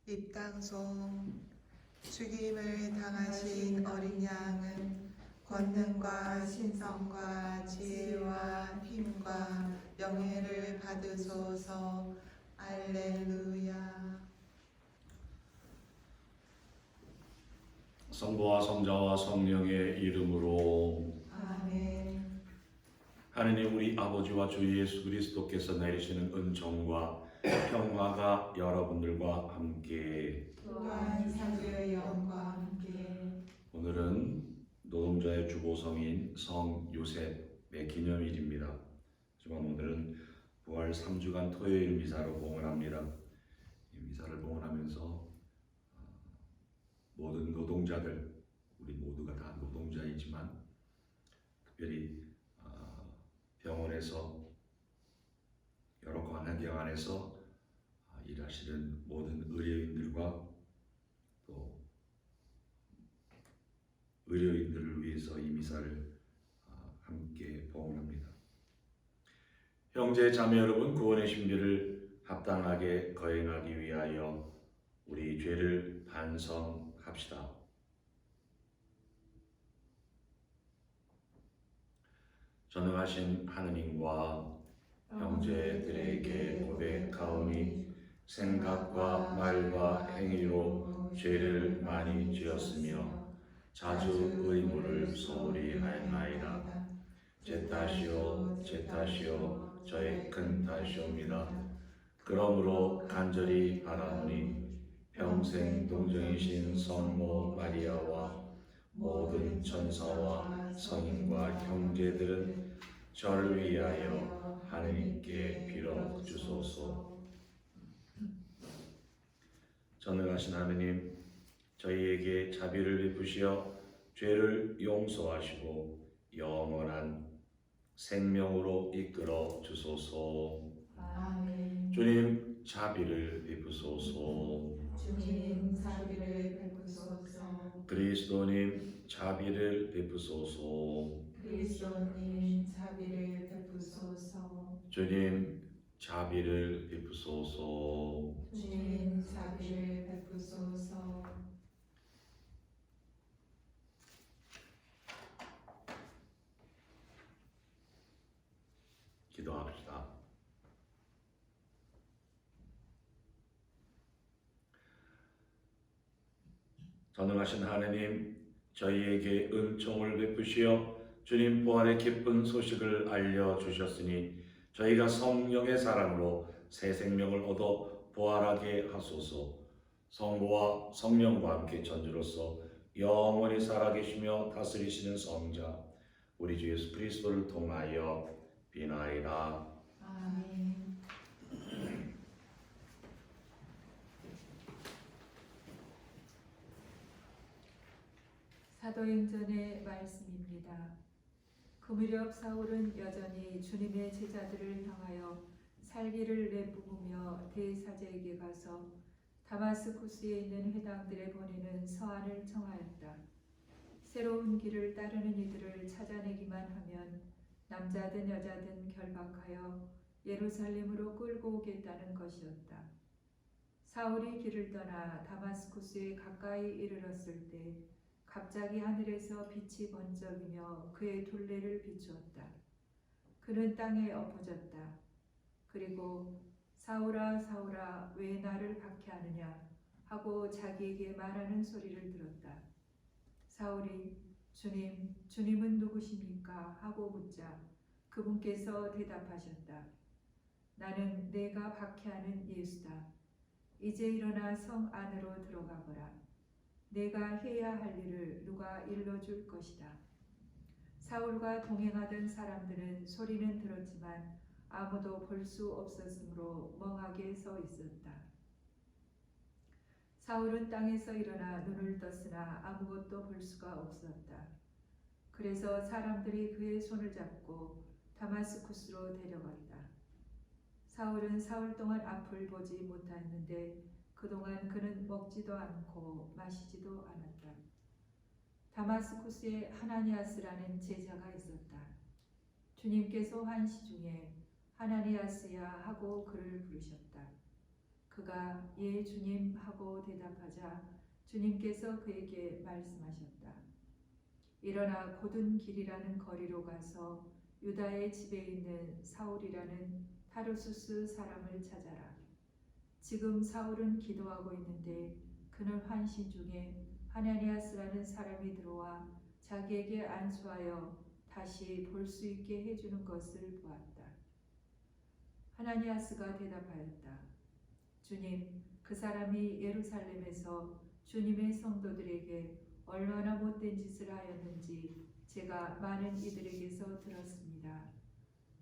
입당송. 죽임을 당하신 어린 양은 권능과 신성과 지혜와 힘과 영예를 받으소서. 알렐루야. 성부와 성자와 성령의 이름으로 아멘. 하느님 우리 아버지와 주 예수 그리스도께서 내리시는 은총과 평화가 여러분들과 함께 또한 사주의 영과 함께. 오늘은 노동자의 주보성인 성 요셉의 기념일입니다. 하지만 오늘은 부활 3주간 토요일 미사로 봉헌합니다. 이 미사를 봉헌하면서 모든 노동자들, 우리 모두가 다 노동자이지만 특별히 병원에서 여러 관행경 안에서 일하시는 모든 의료인들과 또 의료인들을 위해서 이 미사를 함께 봉헌합니다. 형제 자매 여러분, 구원의 신비를 합당하게 거행하기 위하여 우리 죄를 반성합시다. 전능하신 하느님과 형제들에게 고백하오니 생각과 말과 행위로 죄를 많이 지었으며 자주 의무를 소홀히 하였나이다. 제 탓이요 제 탓이요 저의 큰 탓이옵니다. 그러므로 간절히 바라오니 평생 동정이신 성모 마리아와 모든 천사와 성인과 형제들은 저를 위하여 하느님께 빌어 주소서. 전능하신 하느님, 저희에게 자비를 베푸시어 죄를 용서하시고 영원한 생명으로 이끌어 주소서. 아멘. 주님 자비를 베푸소서. 주님 자비를 베푸소서. 그리스도님 자비를 베푸소서. 그리스도님 자비를 베푸소서. 주님 자비를 베푸소서. 주님 자비를 베푸소서. 기도합시다. 전능하신 하느님, 저희에게 은총을 베푸시어 주님 부활의 기쁜 소식을 알려주셨으니 저희가 성령의 사랑으로 새 생명을 얻어 부활하게 하소서. 성부와 성령과 함께 전주로서 영원히 살아계시며 다스리시는 성자 우리 주 예수 그리스도를 통하여 비나이다. 아멘. 사도행전의 말씀입니다. 그 무렵 사울은 여전히 주님의 제자들을 향하여 살기를 내뿜으며 대사제에게 가서 다마스쿠스에 있는 회당들에 보내는 서한을 청하였다. 새로운 길을 따르는 이들을 찾아내기만 하면 남자든 여자든 결박하여 예루살렘으로 끌고 오겠다는 것이었다. 사울이 길을 떠나 다마스쿠스에 가까이 이르렀을 때 갑자기 하늘에서 빛이 번쩍이며 그의 둘레를 비추었다. 그는 땅에 엎어졌다. 그리고 사울아 사울아 왜 나를 박해하느냐 하고 자기에게 말하는 소리를 들었다. 사울이 주님은 누구십니까? 하고 묻자 그분께서 대답하셨다. 나는 내가 박해하는 예수다. 이제 일어나 성 안으로 들어가거라. 내가 해야 할 일을 누가 일러줄 것이다. 사울과 동행하던 사람들은 소리는 들었지만 아무도 볼 수 없었으므로 멍하게 서 있었다. 사울은 땅에서 일어나 눈을 떴으나 아무것도 볼 수가 없었다. 그래서 사람들이 그의 손을 잡고 다마스쿠스로 데려갔다. 사울은 사흘 동안 앞을 보지 못했는데 그동안 그는 먹지도 않고 마시지도 않았다. 다마스쿠스에 하나니아스라는 제자가 있었다. 주님께서 환시 중에 하나니아스야 하고 그를 부르셨다. 그가 예 주님 하고 대답하자 주님께서 그에게 말씀하셨다. 일어나 곧은 길이라는 거리로 가서 유다의 집에 있는 사울이라는 타르수스 사람을 찾아라. 지금 사울은 기도하고 있는데 그는 환시 중에 하나니아스라는 사람이 들어와 자기에게 안수하여 다시 볼 수 있게 해주는 것을 보았다. 하나니아스가 대답하였다. 주님, 그 사람이 예루살렘에서 주님의 성도들에게 얼마나 못된 짓을 하였는지 제가 많은 이들에게서 들었습니다.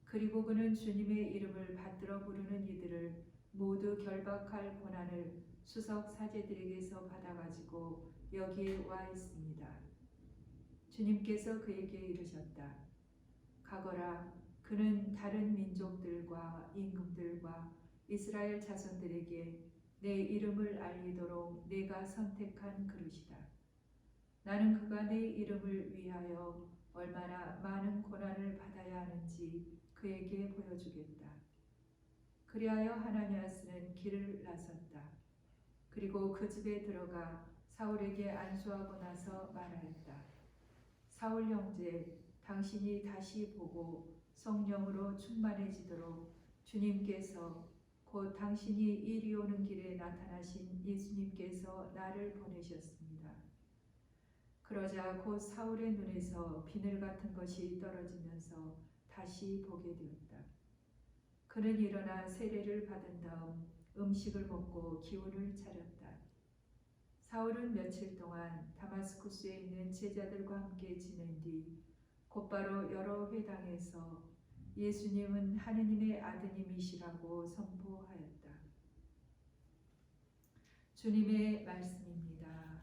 그리고 그는 주님의 이름을 받들어 부르는 이들을 모두 결박할 권한을 수석 사제들에게서 받아가지고 여기에 와 있습니다. 주님께서 그에게 이르셨다. 가거라. 그는 다른 민족들과 임금들과 이스라엘 자손들에게 내 이름을 알리도록 내가 선택한 그릇이다. 나는 그가 내 이름을 위하여 얼마나 많은 고난을 받아야 하는지 그에게 보여주겠다. 그리하여 하나니아스는 길을 나섰다. 그리고 그 집에 들어가 사울에게 안수하고 나서 말하였다. 사울 형제, 당신이 다시 보고 성령으로 충만해지도록 주님께서 곧 당신이 이리 오는 길에 나타나신 예수님께서 나를 보내셨습니다. 그러자 곧 사울의 눈에서 비늘 같은 것이 떨어지면서 다시 보게 되었다. 그는 일어나 세례를 받은 다음 음식을 먹고 기운을 차렸다. 사울은 며칠 동안 다마스쿠스에 있는 제자들과 함께 지낸 뒤 곧바로 여러 회당에서 예수님은 하느님의 아드님이시라고 선포하였다. 주님의 말씀입니다.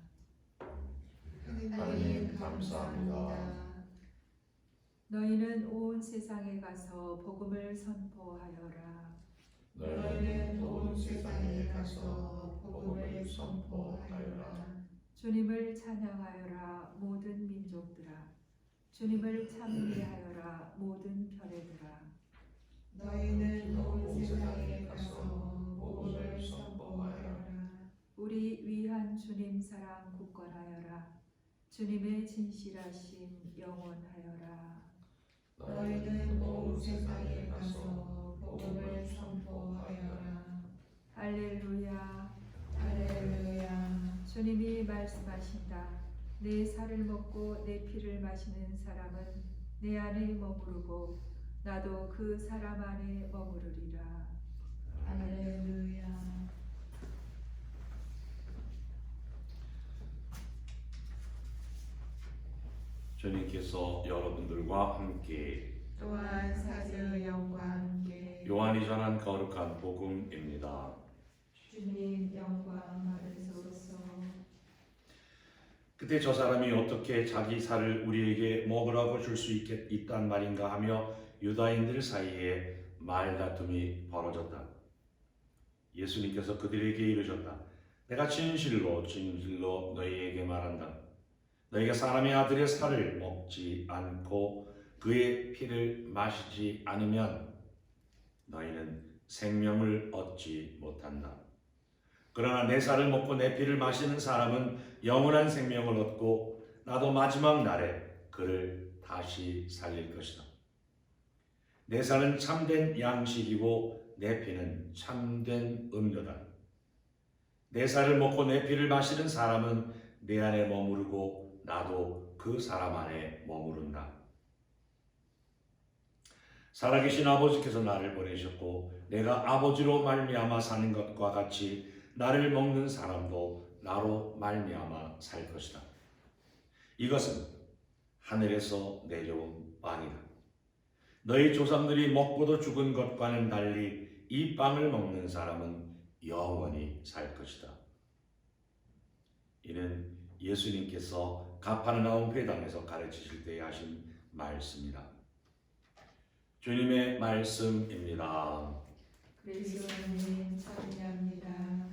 하나님 감사합니다. 너희는 온 세상에 가서 복음을 선포하여라. 너희는 온 세상에 가서 복음을 선포하여라. 주님을 찬양하여라 모든 민족들아. 주님을 찬미하여라 모든 별애들아. 너희는 온 세상에 가서 복음을 선포하여라. 우리 위한 주님 사랑 굳건하여라. 주님의 진실하심 영원하여라. 너희는 온 세상에 가서 복음을 선포하여라. 할렐루야. 할렐루야. 주님이 말씀하신다. 내 살을 먹고 내 피를 마시는 사람은 내 안에 머무르고 나도 그 사람 안에 머무르리라. 할렐루야. 주님께서 여러분들과 함께 또한 사제의 영과 함께 요한이 전한 거룩한 복음입니다. 주님 영광 받으소서. 그때 저 사람이 어떻게 자기 살을 우리에게 먹으라고 줄 수 있단 말인가 하며 유다인들 사이에 말다툼이 벌어졌다. 예수님께서 그들에게 이르셨다. 내가 진실로 진실로 너희에게 말한다. 너희가 사람의 아들의 살을 먹지 않고 그의 피를 마시지 않으면 너희는 생명을 얻지 못한다. 그러나 내 살을 먹고 내 피를 마시는 사람은 영원한 생명을 얻고 나도 마지막 날에 그를 다시 살릴 것이다. 내 살은 참된 양식이고 내 피는 참된 음료다. 내 살을 먹고 내 피를 마시는 사람은 내 안에 머무르고 나도 그 사람 안에 머무른다. 살아계신 아버지께서 나를 보내셨고 내가 아버지로 말미암아 사는 것과 같이 나를 먹는 사람도 나로 말미암아 살 것이다. 이것은 하늘에서 내려온 빵이다. 너희 조상들이 먹고도 죽은 것과는 달리 이 빵을 먹는 사람은 영원히 살 것이다. 이는 예수님께서 가파르나움 회당에서 가르치실 때에 하신 말씀이다. 주님의 말씀입니다. 그리스도님 찬양합니다.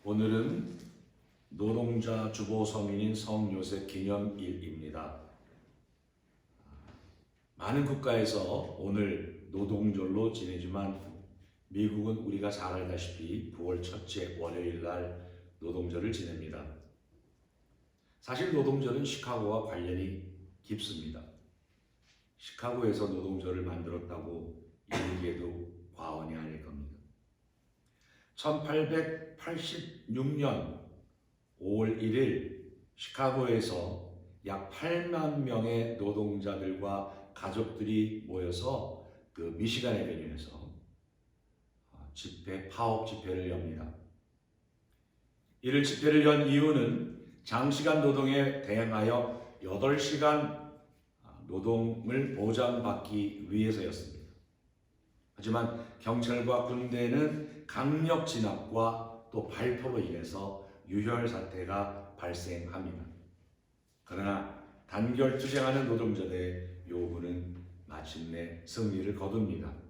오늘은 노동자 주보 성인인 성요셉 기념일입니다. 많은 국가에서 오늘 노동절로 지내지만 미국은 우리가 잘 알다시피 9월 첫째 월요일 날 노동절을 지냅니다. 사실 노동절은 시카고와 관련이 깊습니다. 시카고에서 노동절을 만들었다고 얘기해도 과언이 아닐 겁니다. 1886년 5월 1일 시카고에서 약 8만 명의 노동자들과 가족들이 모여서 그 미시간 애베뉴에서 파업 집회를 엽니다. 이를 집회를 연 이유는 장시간 노동에 대응하여 8시간 노동을 보장받기 위해서였습니다. 하지만 경찰과 군대는 강력 진압과 또 발포로 인해서 유혈 사태가 발생합니다. 그러나 단결 투쟁하는 노동자들의 요구는 마침내 승리를 거둡니다.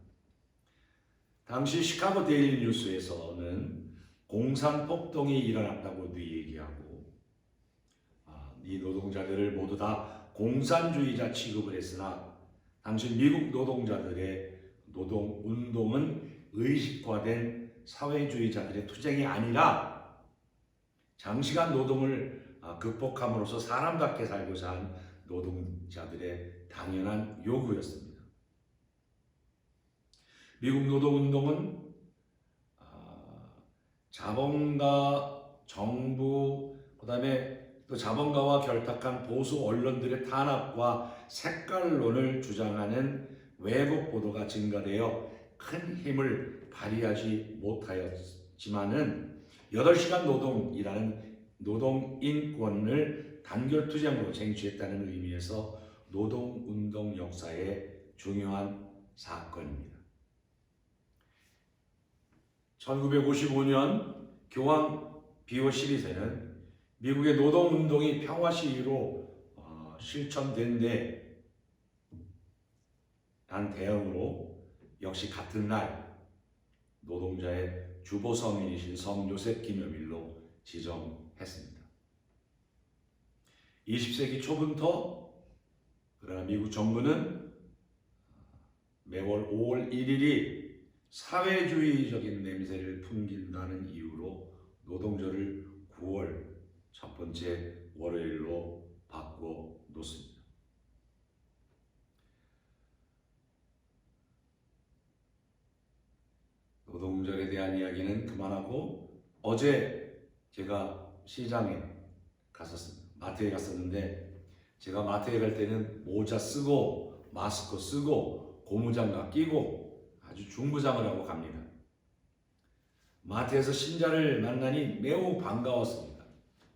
당시 시카고 데일리 뉴스에서는 공산폭동이 일어났다고도 얘기하고 이 노동자들을 모두 다 공산주의자 취급을 했으나 당시 미국 노동자들의 노동운동은 의식화된 사회주의자들의 투쟁이 아니라 장시간 노동을 극복함으로써 사람답게 살고자 한 노동자들의 당연한 요구였습니다. 미국 노동운동은 자본가, 정부, 그다음에 또 자본가와 결탁한 보수 언론들의 탄압과 색깔론을 주장하는 왜곡 보도가 증가되어 큰 힘을 발휘하지 못하였지만은 8시간 노동이라는 노동 인권을 단결 투쟁으로 쟁취했다는 의미에서 노동운동 역사의 중요한 사건입니다. 1955년 교황 비오 12세는 미국의 노동운동이 평화 시위로 실천된 데 한 대응으로 역시 같은 날 노동자의 주보 성인이신 성 요셉 기념일로 지정했습니다. 20세기 초부터 그러나 미국 정부는 매월 5월 1일이 사회주의적인 냄새를 풍긴다는 이유로 노동절을 9월 첫 번째 월요일로 바꿔 놓습니다. 노동절에 대한 이야기는 그만하고 어제 제가 시장에 갔었습니다. 마트에 갔었는데 제가 마트에 갈 때는 모자 쓰고 마스크 쓰고 고무장갑 끼고 아주 중부장을 하고 갑니다. 마트에서 신자를 만나니 매우 반가웠습니다.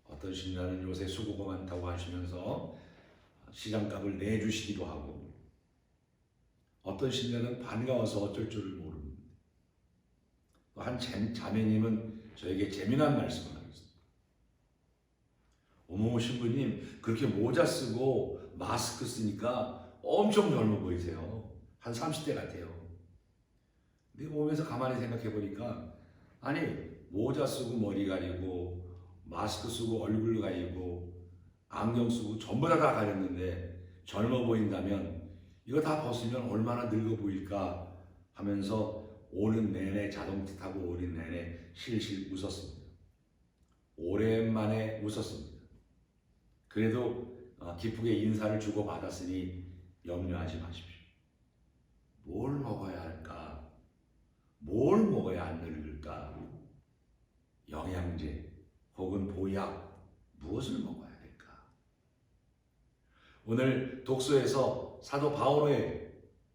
어떤 신자는 요새 수고가 많다고 하시면서 시장값을 내주시기도 하고 어떤 신자는 반가워서 어쩔 줄을 모릅니다. 한 자매님은 저에게 재미난 말씀을 하셨습니다. 어머 신부님 그렇게 모자 쓰고 마스크 쓰니까 엄청 젊어 보이세요. 한 30대 같아요. 근데 오면서 가만히 생각해 보니까 아니 모자 쓰고 머리 가리고 마스크 쓰고 얼굴 가리고 안경 쓰고 전부 다 가렸는데 젊어 보인다면 이거 다 벗으면 얼마나 늙어 보일까 하면서 오는 내내 자동차 타고 오는 내내 실실 웃었습니다. 오랜만에 웃었습니다. 그래도 기쁘게 인사를 주고 받았으니 염려하지 마십시오. 뭘 먹어야 할까? 뭘 먹어야 안 늙을까? 영양제 혹은 보약 무엇을 먹어야 될까? 오늘 독서에서 사도 바오로의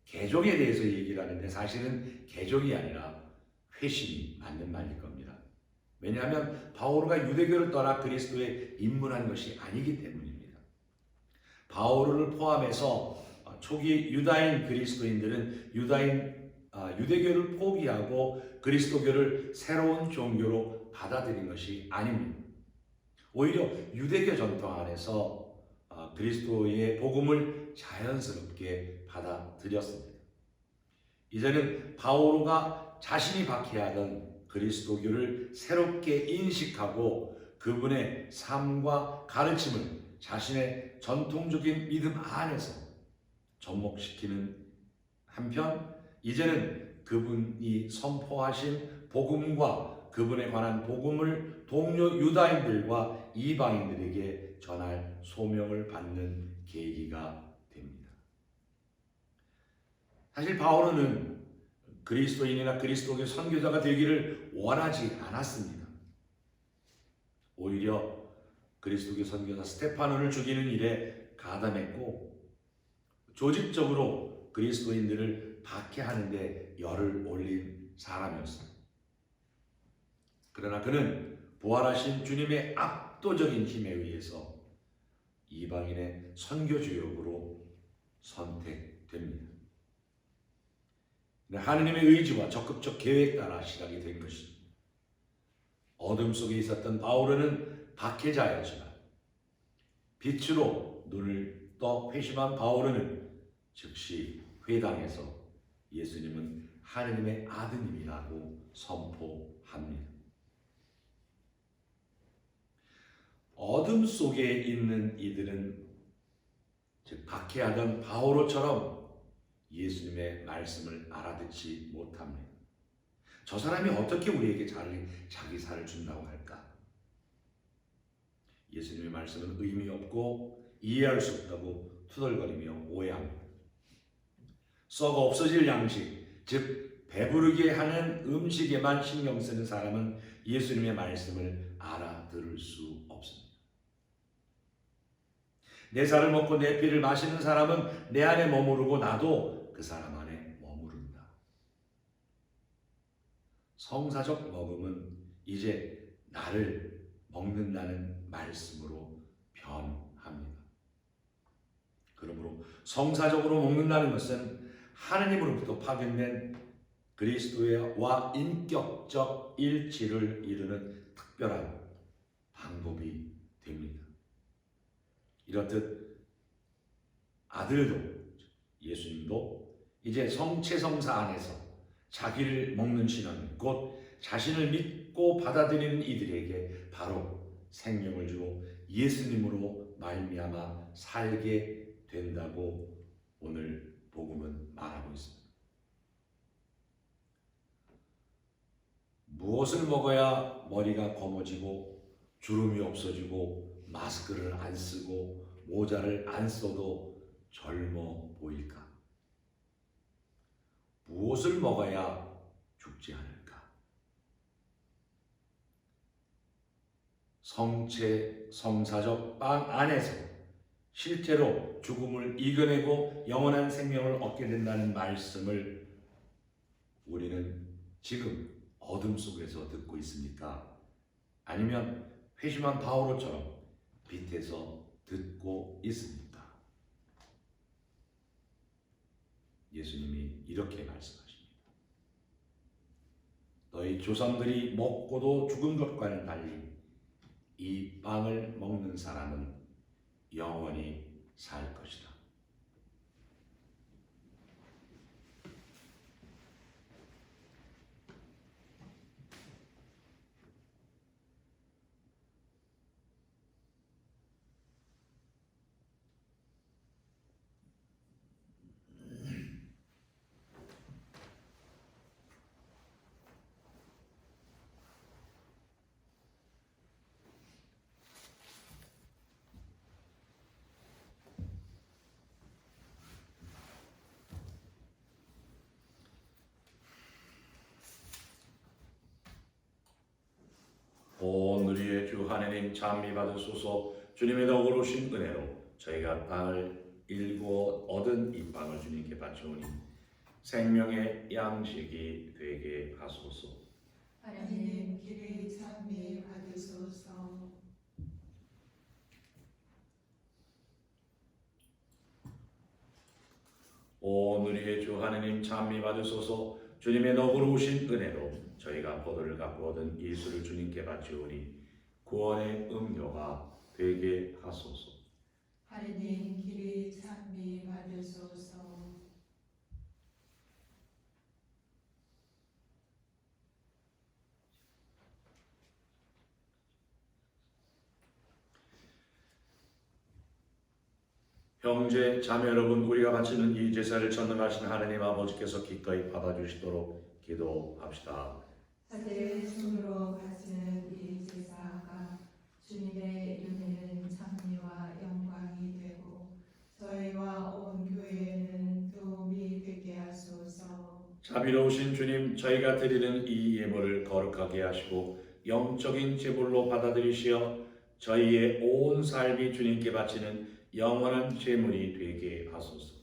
개종에 대해서 얘기를 하는데 사실은 개종이 아니라 회심이 맞는 말일 겁니다. 왜냐하면 바오로가 유대교를 떠나 그리스도에 입문한 것이 아니기 때문입니다. 바오로를 포함해서 초기 유다인 그리스도인들은 유대교를 포기하고 그리스도교를 새로운 종교로 받아들인 것이 아닙니다. 오히려 유대교 전통 안에서 그리스도의 복음을 자연스럽게 받아들였습니다. 이제는 바오로가 자신이 박해하던 그리스도교를 새롭게 인식하고 그분의 삶과 가르침을 자신의 전통적인 믿음 안에서 접목시키는 한편 이제는 그분이 선포하신 복음과 그분에 관한 복음을 동료 유다인들과 이방인들에게 전할 소명을 받는 계기가 됩니다. 사실 바울은 그리스도인이나 그리스도의 선교사가 되기를 원하지 않았습니다. 오히려 그리스도의 선교사 스테파노를 죽이는 일에 가담했고 조직적으로 그리스도인들을 박해하는 데 열을 올린 사람이었습니다. 그러나 그는 부활하신 주님의 압도적인 힘에 의해서 이방인의 선교 주역으로 선택됩니다. 하느님의 의지와 적극적 계획 따라 시작이 된 것입니다. 어둠 속에 있었던 바오르는 박해자였지만 빛으로 눈을 떠 회심한 바오르는 즉시 회당에서 예수님은 하느님의 아드님이라고 선포합니다. 어둠 속에 있는 이들은 즉 박해하던 바오로처럼 예수님의 말씀을 알아듣지 못합니다. 저 사람이 어떻게 우리에게 자기 살을 준다고 할까? 예수님의 말씀은 의미 없고 이해할 수 없다고 투덜거리며 오해합니다. 썩어 없어질 양식, 즉 배부르게 하는 음식에만 신경 쓰는 사람은 예수님의 말씀을 알아들을 수 없습니다. 내 살을 먹고 내 피를 마시는 사람은 내 안에 머무르고 나도 그 사람 안에 머무른다. 성사적 먹음은 이제 나를 먹는다는 말씀으로 변합니다. 그러므로 성사적으로 먹는다는 것은 하느님으로부터 파견된 그리스도와 인격적 일치를 이루는 특별한 방법이 됩니다. 이렇듯 아들도 예수님도 이제 성체성사 안에서 자기를 먹는 신앙 곧 자신을 믿고 받아들이는 이들에게 바로 생명을 주고 예수님으로 말미암아 살게 된다고 오늘 복음은 말하고 있습니다. 무엇을 먹어야 머리가 검어지고 주름이 없어지고 마스크를 안 쓰고 모자를 안 써도 젊어 보일까? 무엇을 먹어야 죽지 않을까? 성체, 성사적 빵 안에서 실제로 죽음을 이겨내고 영원한 생명을 얻게 된다는 말씀을 우리는 지금 어둠 속에서 듣고 있습니까? 아니면 회심한 바오로처럼 빛에서 듣고 있습니까? 예수님이 이렇게 말씀하십니다. 너희 조상들이 먹고도 죽은 것과는 달리 이 빵을 먹는 사람은 영원히 살 것이다. 오늘의 주 하나님 찬미 받으소서. 주님의 덕으로 오신 은혜로 저희가 땅을 일구어 얻은 이 빵을 주님께 바치오니 생명의 양식이 되게 하소서. 하나님 길이 찬미 받으소서. 오늘의 주 하나님 찬미 받으소서. 주님의 덕으로 오신 은혜로 저희가 포도를 갖고 얻은 예수를 주님께 바치오니 구원의 음료가 되게 하소서. 하나님 길이 찬미 받으소서. 형제 자매 여러분, 우리가 바치는 이 제사를 전능하신 하나님 아버지께서 기꺼이 받아주시도록 기도합시다. 사제의 손으로 바치는 이 제사가 주님의 이름에는 찬미와 영광이 되고 저희와 온 교회에는 도움이 되게 하소서. 자비로우신 주님, 저희가 드리는 이 예물을 거룩하게 하시고 영적인 제물로 받아들이시어 저희의 온 삶이 주님께 바치는 영원한 제물이 되게 하소서.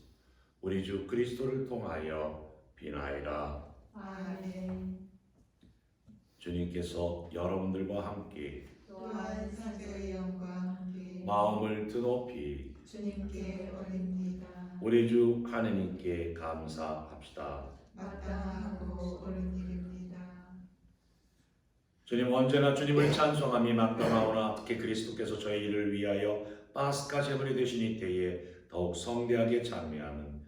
우리 주 그리스도를 통하여 비나이다. 아멘. 주님께서 여러분들과 함께 또한 사제의 영과 함께 마음을 드높이 주님께 올립니다. 우리 주 하느님께 감사합시다. 마땅하고 옳은 일입니다. 주님, 언제나 주님을 찬송함이 마땅하오나 특히 그리스도께서 저희를 위하여 파스카 제물이 되신 이때에 더욱 성대하게 찬미하는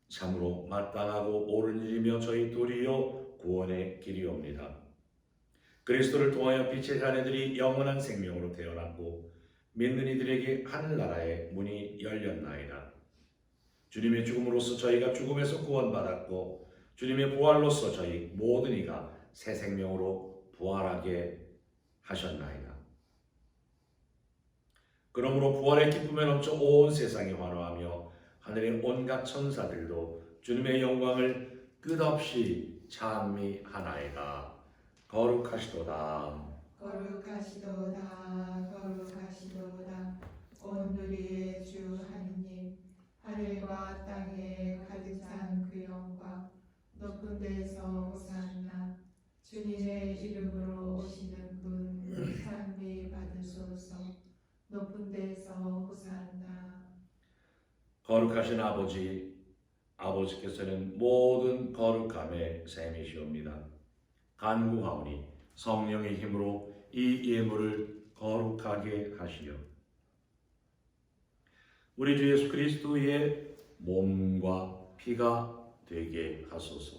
참으로 마땅하고 옳은 일이며 저희 도리요 구원의 길이옵니다. 그리스도를 통하여 빛의 자녀들이 영원한 생명으로 태어났고 믿는 이들에게 하늘나라의 문이 열렸나이다. 주님의 죽음으로써 저희가 죽음에서 구원받았고 주님의 부활로써 저희 모든 이가 새 생명으로 부활하게 하셨나이다. 그러므로 부활의 기쁨에 넘쳐 온 세상이 환호하며 하늘의 온갖 천사들도 주님의 영광을 끝없이 찬미하나이다. 거룩하시도다. 거룩하시도다. 거룩하시도다. 온누리의 주 하느님, 하늘과 땅에 가득 찬 그 영광, 높은 데서 호산나. 주님의 이름으로 오시는 분 찬미 받으소서. 높은 데서 호산나. 거룩하신 아버지께서는 모든 거룩함의 셈이시옵니다. 간구하오니 성령의 힘으로 이 예물을 거룩하게 하시어 우리 주 예수 그리스도의 몸과 피가 되게 하소서.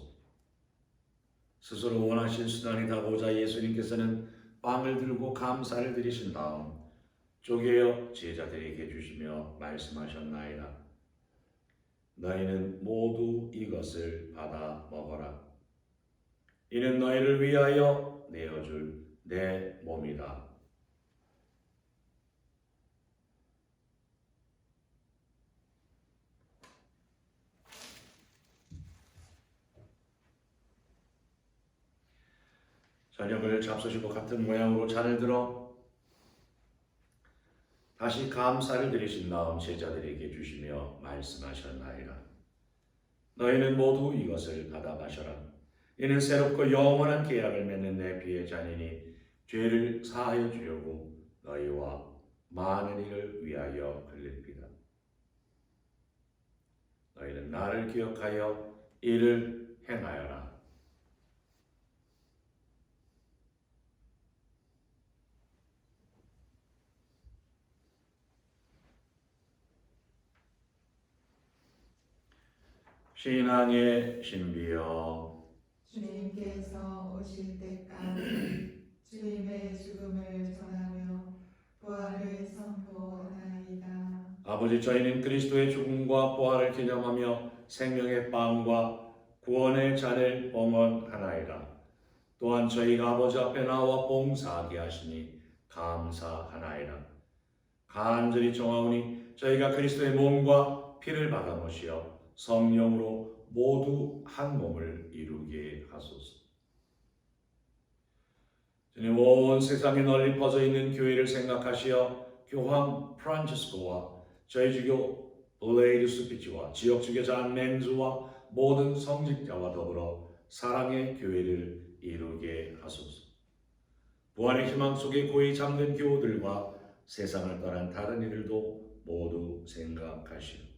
스스로 원하신 수단이 다고자 예수님께서는 빵을 들고 감사를 드리신 다음 쪼개어 제자들에게 주시며 말씀하셨나이다. 너희는 모두 이것을 받아 먹어라. 이는 너희를 위하여 내어줄 내 몸이다. 저녁을 잡수시고 같은 모양으로 잔을 들어 다시 감사를 드리신 다음 제자들에게 주시며 말씀하셨나이다. 너희는 모두 이것을 받아 마셔라. 이는 새롭고 영원한 계약을 맺는 내 피의 잔이니 죄를 사하여 주려고 너희와 많은 이를 위하여 흘립니다. 너희는 나를 기억하여 이를 행하여라. 신앙의 신비여, 주님께서 오실 때까지 주님의 죽음을 전하며 부활을 선포하나이다. 아버지, 저희는 그리스도의 죽음과 부활을 기념하며 생명의 빵과 구원의 잔을 봉헌하나이다. 또한 저희가 아버지 앞에 나와 봉사하게 하시니 감사하나이다. 간절히 청하오니 저희가 그리스도의 몸과 피를 받아 모시어 성령으로 모두 한 몸을 이루게 하소서. 주님, 온 세상에 널리 퍼져 있는 교회를 생각하시어 교황 프란치스코와 저희 주교 블레이드 수피치와 지역 주교자 맨즈와 모든 성직자와 더불어 사랑의 교회를 이루게 하소서. 부활의 희망 속에 고이 잠든 교우들과 세상을 떠난 다른 이들도 모두 생각하시오.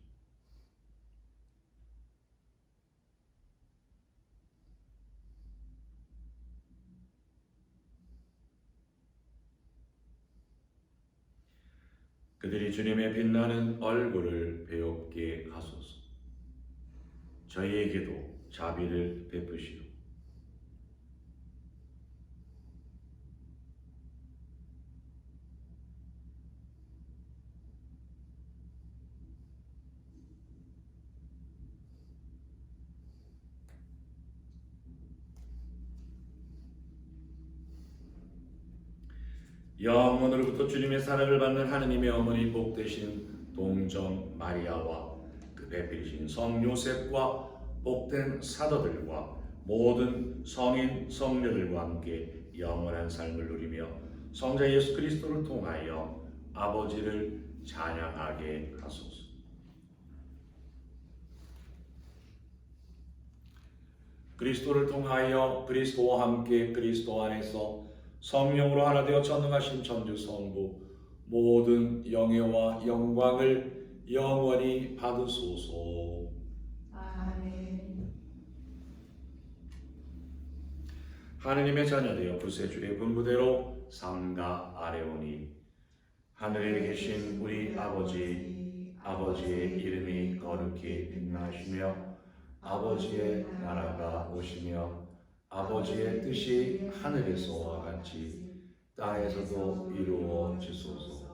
그들이 주님의 빛나는 얼굴을 배웁게 하소서. 저희에게도 자비를 베푸시오. 영원으로부터 주님의 사랑을 받는 하느님의 어머니 복되신 동정 마리아와 그 배필이신 성 요셉과 복된 사도들과 모든 성인 성녀들과 함께 영원한 삶을 누리며 성자 예수 그리스도를 통하여 아버지를 찬양하게 하소서. 그리스도를 통하여 그리스도와 함께 그리스도 안에서 성령으로 하나 되어 전능하신 천주 성부 모든 영예와 영광을 영원히 받으소서. 아멘. 하느님의 자녀되어 구세주의 분부대로 상가 아뢰오니 하늘에 계신 우리 아버지의 이름이 거룩히 빛나시며 아버지의 나라가 오시며 아버지의 뜻이 하늘에서와 같이 땅에서도 이루어지소서.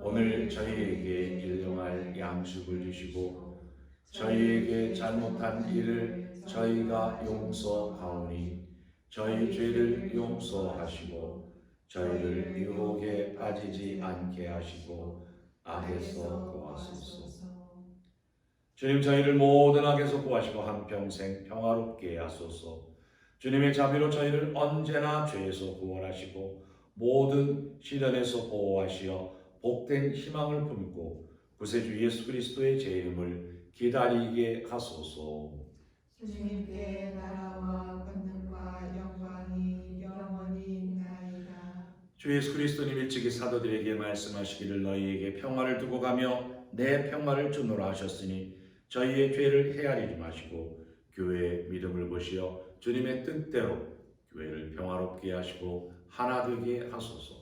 오늘 저희에게 일용할 양식을 주시고 저희에게 잘못한 일을 저희가 용서하오니 저희 죄를 용서하시고 저희를 유혹에 빠지지 않게 하시고 악에서 구하소서. 주님, 저희를 모든 악에서 구하시고 한평생 평화롭게 하소서. 주님의 자비로 저희를 언제나 죄에서 구원하시고 모든 시련에서 보호하시어 복된 희망을 품고 구세주 예수 그리스도의 제 이름을 기다리게 하소서. 주님께 나라와 권능과 영광이 영원히 있나이다. 주 예수 그리스도님 일찍이 사도들에게 말씀하시기를 너희에게 평화를 두고 가며 내 평화를 주노라 하셨으니 저희의 죄를 헤아리지 마시고 교회의 믿음을 보시어 주님의 뜻대로 교회를 평화롭게 하시고 하나 되게 하소서.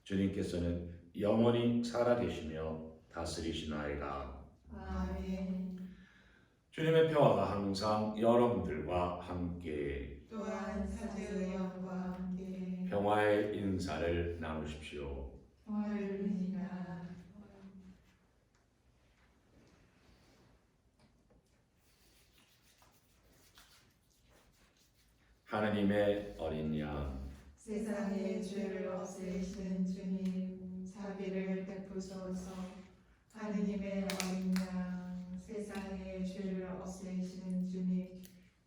주님께서는 영원히 살아계시며 다스리시나이다. 아멘. 주님의 평화가 항상 여러분들과 함께 또한 사제의 영과 함께 평화의 인사를 나누십시오. 평화를 빌리라. 하느님의 어린 양 세상의 죄를 없애시는 주님, 자비를 베푸소서. 하느님의 어린 양, 세상의 죄를 없애시는 주님,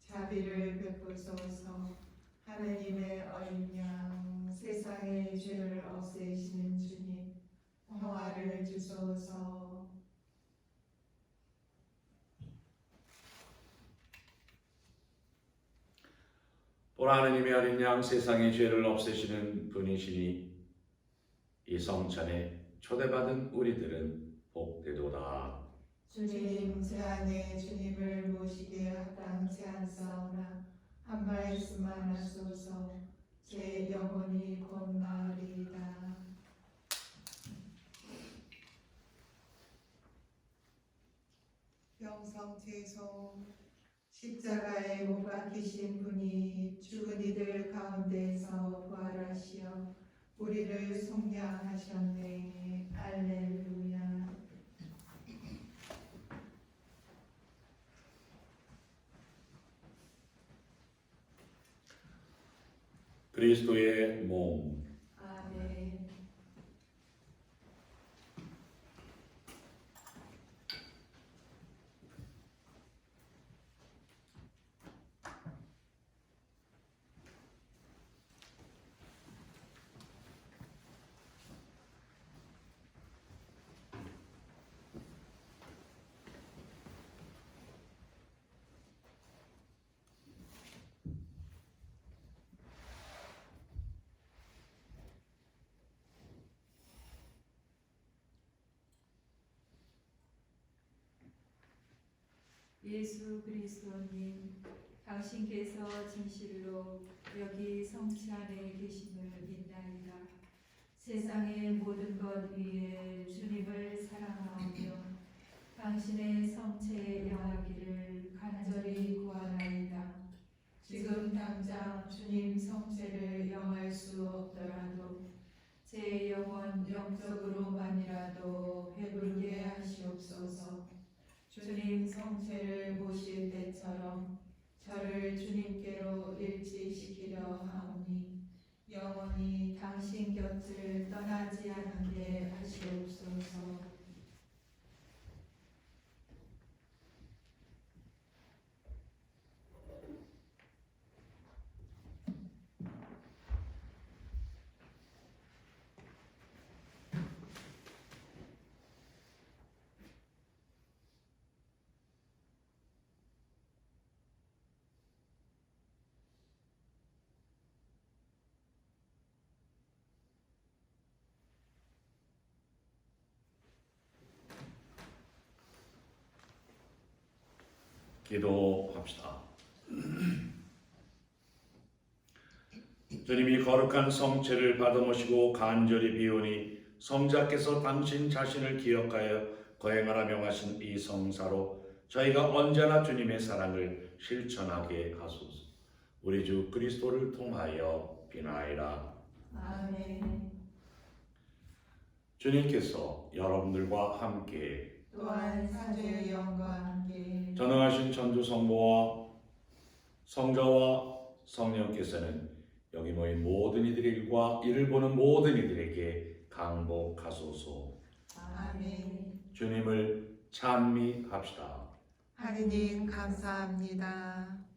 자비를 베푸소서. 하느님의 어린 양, 세상의 죄를 없애시는 주님, 평화를 주소서. 보라, 하느님의 어린 양, 세상의 죄를 없애시는 분이시니 이 성찬에 초대받은 우리들은 복되도다. 주님, 제 안에 주님을 모시기에 합당치 않사오나 한 말씀만 하소서. 제 영혼이 곧 나으리이다. 영성제소, 십자가에 못 박히신 분이 죽은 이들 가운데서 부활하시어 우리를 속량하셨네. 할렐루야. 그리스도의 몸. 아멘. 예수 그리스도님, 당신께서 진실로 여기 성체 안에 계심을 믿나이다. 세상의 모든 것 위에 주님을 사랑하며 당신의 성체에 영하기를 간절히 구하나이다. 지금 당장 주님 성체를 영할 수 없더라도 제 영혼 영적으로만이라도 배부르게 하시옵소서. 주님 성체를 모실 때처럼 저를 주님께로 일치시키려 하오니 영원히 당신 곁을 떠나지 않게 하시옵소서. 기도합시다. 주님이 거룩한 성체를 받아모시고 간절히 비오니 성자께서 당신 자신을 기억하여 거행하라 명하신 이 성사로 저희가 언제나 주님의 사랑을 실천하게 하소서. 우리 주 그리스도를 통하여 비나이라. 아멘. 주님께서 여러분들과 함께 또한 사도의 영과 함께 전능하신 천주 성부와 성자와 성령께서는 여기 모인 모든 이들과 이를 보는 모든 이들에게 강복하소서. 아멘. 주님을 찬미합시다. 하느님 감사합니다.